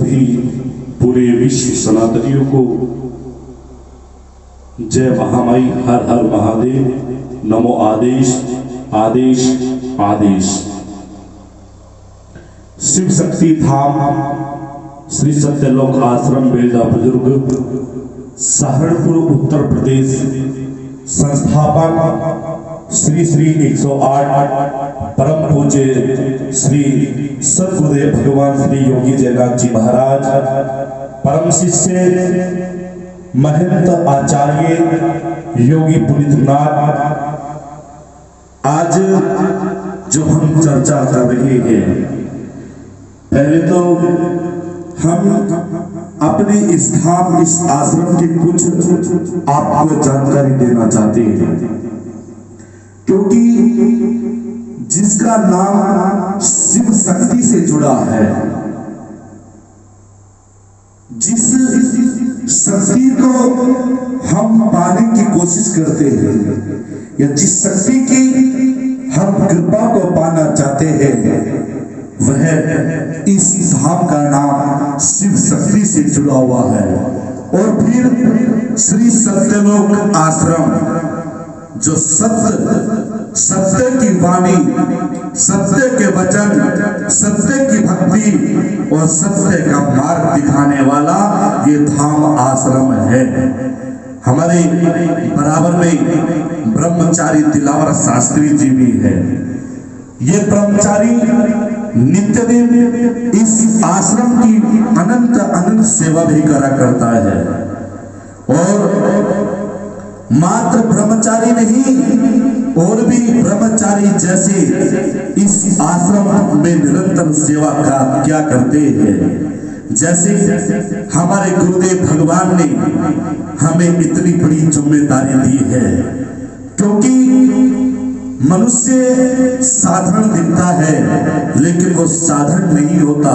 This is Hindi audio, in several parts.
सभी पूरे विश्व सनातनियों को जय महामाई, हर हर महादेव, नमो आदेश आदेश आदेश। शिव शक्ति धाम श्री सत्यलोक आश्रम बेलदा बुजुर्ग सहारनपुर उत्तर प्रदेश संस्थापक श्री श्री 108 परम पूज्य श्री सद्गुरुदेव भगवान श्री योगी जयनाथ जी महाराज, परम शिष्य महंत आचार्य योगी पुनीतनाथ, आज जो हम चर्चा कर रहे हैं, पहले तो हम अपने इस धाम, इस आश्रम की कुछ आपको जानकारी देना चाहते हैं, क्योंकि जिसका नाम शिव शक्ति से जुड़ा है, जिस शक्ति को हम पाने की कोशिश करते हैं या जिस शक्ति की हम कृपा को पाना चाहते हैं, वह इस धाम का नाम शिव शक्ति से जुड़ा हुआ है। और फिर श्री सत्यलोक आश्रम, जो सत्य की वाणी, सत्य के वचन, सत्य की भक्ति और सत्य का मार्ग दिखाने वाला ये धाम आश्रम है। हमारे बराबर में ब्रह्मचारी दिलावर शास्त्री जी भी है। ये ब्रह्मचारी नित्य दिन इस आश्रम की अनंत अनंत सेवा भी करा करता है। और मात्र ब्रह्मचारी नहीं, और भी ब्रह्मचारी जैसे इस आश्रम में निरंतर सेवा क्या करते हैं। जैसे हमारे गुरुदेव भगवान ने हमें इतनी बड़ी जिम्मेदारी दी है, क्योंकि मनुष्य साधारण दिखता है लेकिन वो साधारण नहीं होता।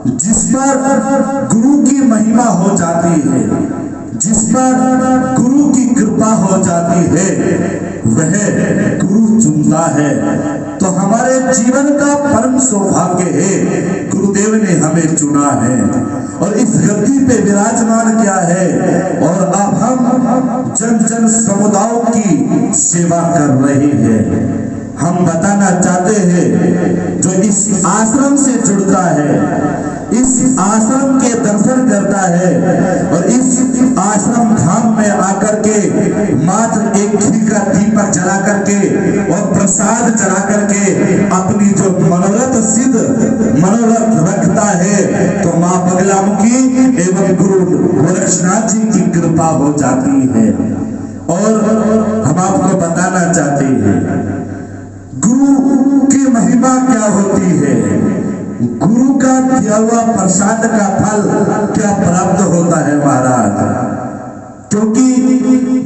जिस पर गुरु की महिमा हो जाती है, जिस पर गुरु की कृपा हो जाती है, वह गुरु चुनता है। तो हमारे जीवन का परम सौभाग्य है, गुरुदेव ने हमें चुना है और इस गद्दी पे विराजमान किया है। और अब हम जन जन समुदायों की सेवा कर रहे हैं। हम बताना चाहते हैं, जो इस आश्रम से जुड़ता है, इस आश्रम के दर्शन करता है और इस आश्रम धाम में आकर के मात्र एक घी का दीपक जला करके और प्रसाद चढ़ा करके अपनी जो मनोरथ रखता है, तो मां बगलामुखी एवं गुरु गोरक्षनाथ जी की कृपा हो जाती है। और हम आपको बताना चाहते हैं, गुरु की महिमा क्या होती है, गुरु का दिया हुआ प्रसाद का फल क्या प्राप्त होता है महाराज। क्योंकि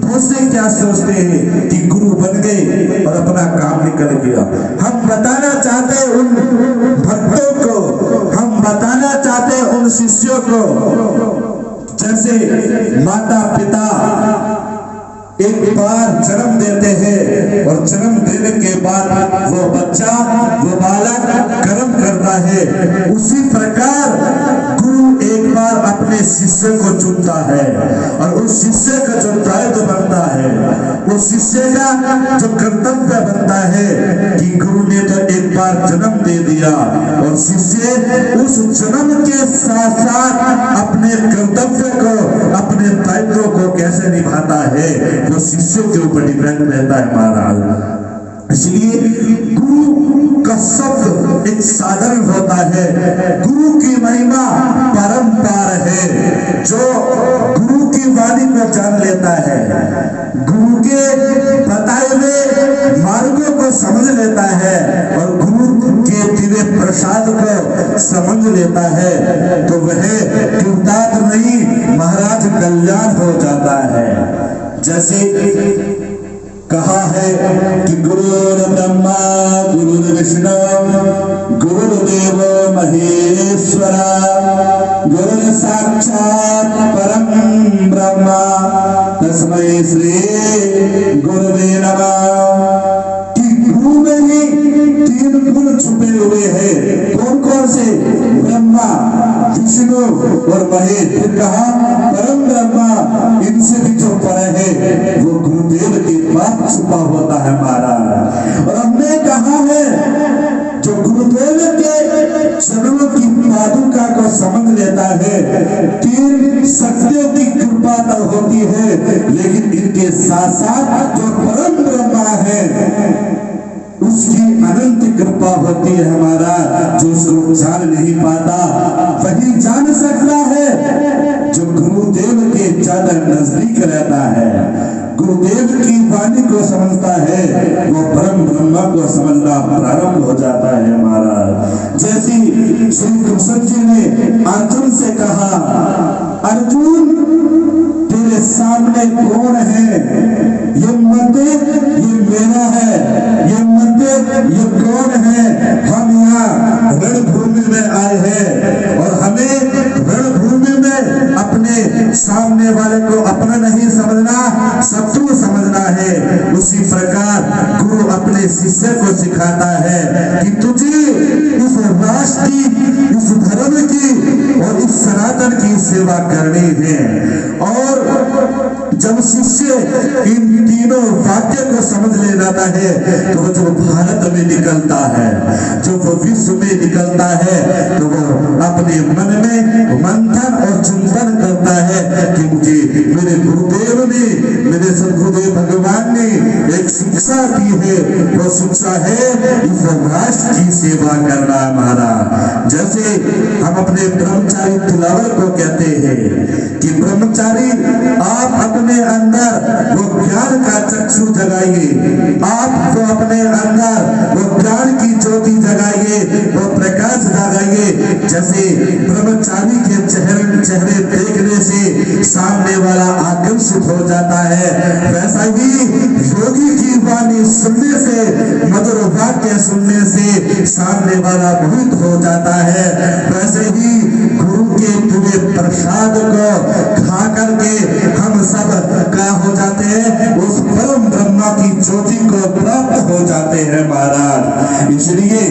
बहुत से क्या सोचते हैं कि गुरु बन गए और अपना काम निकल गया। हम बताना चाहते हैं उन भक्तों को, हम बताना चाहते हैं उन शिष्यों को, जैसे माता पिता एक बार जन्म देते हैं और जन्म देने के बाद वो बच्चा, वो बालक कर्म करता है, उसी प्रकार गुरु एक बार अपने शिष्य को चुनता है और उस शिष्य का जो दायित्व बनता है, उस शिष्य का जो कर्तव्य बनता है कि गुरु ने तो एक बार जन्म दे दिया और शिष्य उस जन्म के साथ साथ अपने कर्तव्य को, अपने दायित्व को कैसे निभाता है, वो शिष्य के ऊपर डिपेंड रहता है महाराज। इसलिए गुरु का शब्द एक साधारण होता है, गुरु की महिमा परंपार है। जो गुरु की वाणी को जान लेता है, गुरु के बताए हुए मार्गों को समझ लेता है और गुरु के दिव्य प्रसाद को समझ लेता है, तो वह कृतार्थ नहीं महाराज कल्याण हो जाता है। जैसे कहा है कि गुरुर् ब्रह्मा गुरुर्विष्णु गुरुर्देव महेश्वरा गुरुर् साक्षात् परम ब्रह्मा तस्मै श्री गुरुवे नमः। कि गुरु में ही तीन गुण छुपे हुए हैं। कौन कौन से? ब्रह्मा, विष्णु विष्णु और महेश, फिर कहा परम ब्रह्मा, इनसे भी जो परे है वो गुरुदेव के पास छुपा होता है महाराज। और हमने कहा है जो गुरुदेव के चरणों की पादुका को समझ लेता है, तीन शक्तियों की कृपा तो होती है, लेकिन इनके साथ साथ जो परम ब्रह्मा है उसकी अनंत कृपा होती है हमारा। जो उसको जान नहीं पाता वही जान सकता है, जो गुरुदेव के ज्यादा नजदीक रहता है, गुरुदेव की वाणी को समझता है, वो परम ब्रह्मा को समझना प्रारंभ हो जाता है महाराज। जैसी श्री कृष्ण जी ने अर्जुन से कहा, अर्जुन तेरे सामने कौन है? ये मंदिर ये मेरा है, ये मंदिर ये कौन है? हम यहाँ रणभूमि में आए हैं और हमें रणभूमि में अपने सामने वाले को अपना नहीं समझना, शत्रु समझना है। उसी प्रकार गुरु अपने शिष्य को सिखाता है कि तुझे इस राष्ट्र की, इस धर्म की और इस सनातन की सेवा करनी है। और जब शिष्य इन तीनों वाक्य को समझ ले जाता है तो वो जो भारत में निकलता है, जो वो विश्व में निकलता है, तो वो अपने मन में मंथन और चिंतन करता है कि मुझे मेरे गुरुदेव ने, मेरे सदगुरुदेव भगवान ने एक शिक्षा दी है, वो शिक्षा है इस राष्ट्र की सेवा करना महाराज। जैसे हम अपने ब्रह्मचारी दिलावर को कहते हैं कि ब्रह्मचारी आप अपने अंदर वो ज्ञान का चक्षु जगाइए, आप वो अपने अंदर वो ज्ञान की ज्योति जगाइए, वो प्रकाश जगाइए। जैसे ब्रह्मचारी के चेहरे देखने से सामने वाला आकर्षित हो जाता है, वैसा ही योगी की वाणी सुनने से, मधुर वाक्य सुनने से सामने वाला मोहित हो जाता है। वैसे ही गुरु के दिव्य प्रसाद को खा करके हम सब क्या हो जाते हैं? उस परम ब्रह्मा की ज्योति को प्राप्त हो जाते हैं महाराज। इसलिए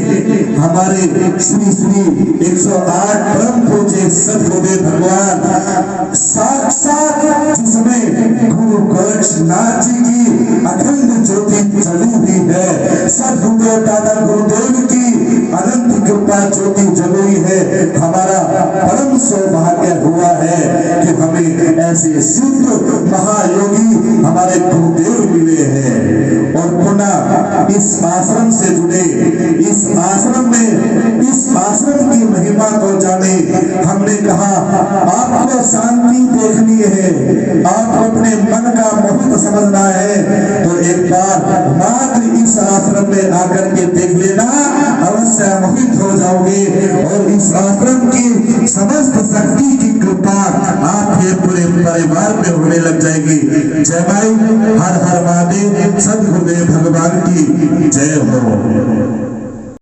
हमारे श्री श्री 108 परम पूज्य सदगुरुदेव भगवान साक्षात, जिसमें गुरु गोरक्षनाथ जी की अखंड ज्योति जली हुई है, सदगुरुदेव दादा गुरुदेव की अनंत कृपा ज्योति जली है। हमारा परम सौभाग्य हुआ है कि हमें ऐसे सिद्ध महायोगी हमारे गुरुदेव मिले हैं। और पुनः इस आश्रम से जुड़े, इस आश्रम में इस आश्रम की महिमा को जाने। हमने कहा आपको शांति देखनी है, आपको अपने मन का मोहित समझना है, तो एक बार मात्र इस आश्रम में आकर के देख लेना, अवश्य मोहित हो जाओगे और इस आश्रम की समस्त शक्ति की कृपा आपके पूरे परिवार पे होने लग जाएगी। जय भाई, हर हर महादेव, सदगुरुदेव भगवान की जय हो।